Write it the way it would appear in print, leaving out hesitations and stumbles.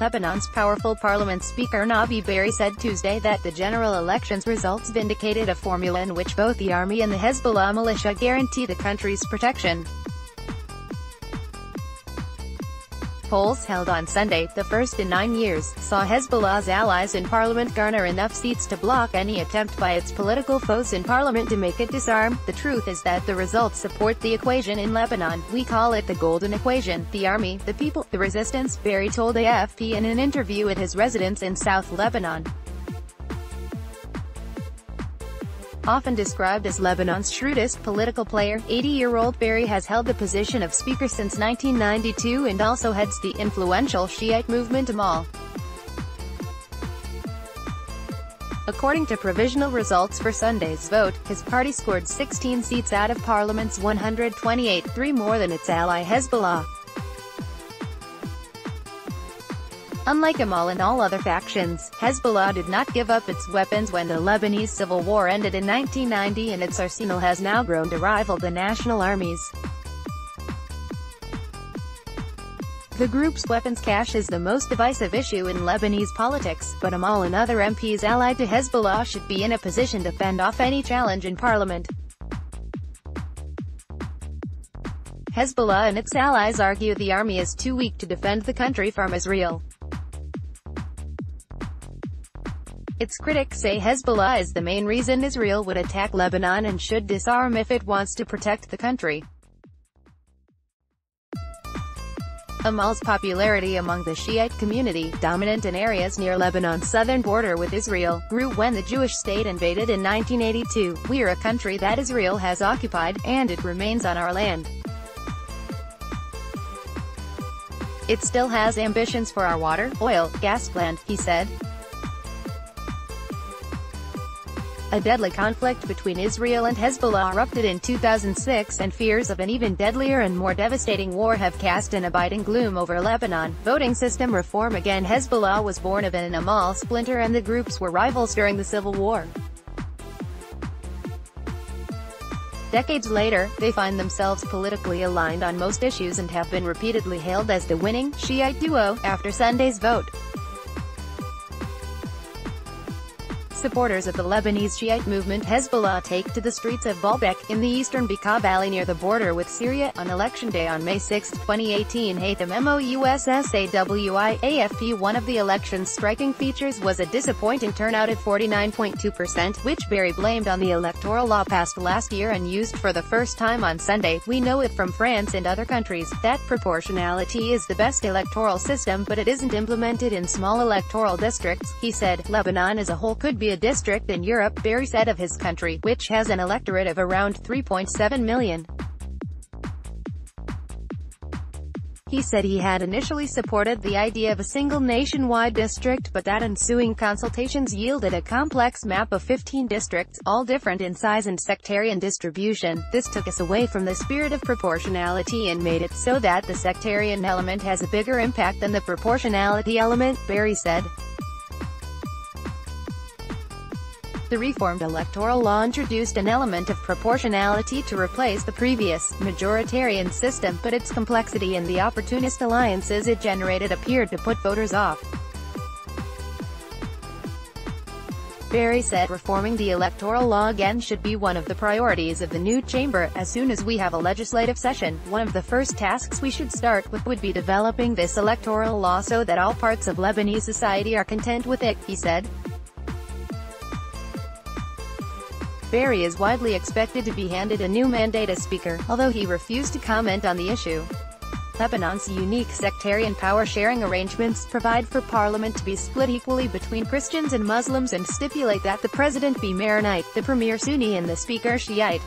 Lebanon's powerful parliament speaker Nabih Berri said Tuesday that the general elections results vindicated a formula in which both the army and the Hezbollah militia guarantee the country's protection. Polls held on Sunday, the first in 9 years, saw Hezbollah's allies in parliament garner enough seats to block any attempt by its political foes in parliament to make it disarm. The truth is that the results support the equation in Lebanon. We call it the golden equation. The army, the people, the resistance, Berri told AFP in an interview at his residence in South Lebanon. Often described as Lebanon's shrewdest political player, 80-year-old Berri has held the position of speaker since 1992 and also heads the influential Shiite movement Amal. According to provisional results for Sunday's vote, his party scored 16 seats out of Parliament's 128, 3 more than its ally Hezbollah. Unlike Amal and all other factions, Hezbollah did not give up its weapons when the Lebanese civil war ended in 1990, and its arsenal has now grown to rival the national armies. The group's weapons cache is the most divisive issue in Lebanese politics, but Amal and other MPs allied to Hezbollah should be in a position to fend off any challenge in parliament. Hezbollah and its allies argue the army is too weak to defend the country from Israel. Its critics say Hezbollah is the main reason Israel would attack Lebanon and should disarm if it wants to protect the country. Amal's popularity among the Shiite community, dominant in areas near Lebanon's southern border with Israel, grew when the Jewish state invaded in 1982. "We are a country that Israel has occupied, and it remains on our land. It still has ambitions for our water, oil, gas land," he said. A deadly conflict between Israel and Hezbollah erupted in 2006, and fears of an even deadlier and more devastating war have cast an abiding gloom over Lebanon. Voting system reform again. Hezbollah was born of an Amal splinter, and the groups were rivals during the civil war. Decades later, they find themselves politically aligned on most issues and have been repeatedly hailed as the winning Shiite duo after Sunday's vote. Supporters of the Lebanese Shiite movement Hezbollah take to the streets of Baalbek, in the eastern Bekaa Valley near the border with Syria, on Election Day on May 6, 2018. Haitham Moussawi AFP. One of the election's striking features was a disappointing turnout at 49.2%, which Berri blamed on the electoral law passed last year and used for the first time on Sunday. "We know it from France and other countries, that proportionality is the best electoral system, but it isn't implemented in small electoral districts," he said. "Lebanon as a whole could be a district in Europe," Berri said of his country, which has an electorate of around 3.7 million. He said he had initially supported the idea of a single nationwide district, but that ensuing consultations yielded a complex map of 15 districts, all different in size and sectarian distribution. "This took us away from the spirit of proportionality and made it so that the sectarian element has a bigger impact than the proportionality element," Berri said. The reformed electoral law introduced an element of proportionality to replace the previous, majoritarian system, but its complexity and the opportunist alliances it generated appeared to put voters off. Berri said reforming the electoral law again should be one of the priorities of the new chamber. "As soon as we have a legislative session, one of the first tasks we should start with would be developing this electoral law so that all parts of Lebanese society are content with it," he said. Berri is widely expected to be handed a new mandate as speaker, although he refused to comment on the issue. Lebanon's unique sectarian power-sharing arrangements provide for parliament to be split equally between Christians and Muslims and stipulate that the president be Maronite, the premier Sunni and the speaker Shiite.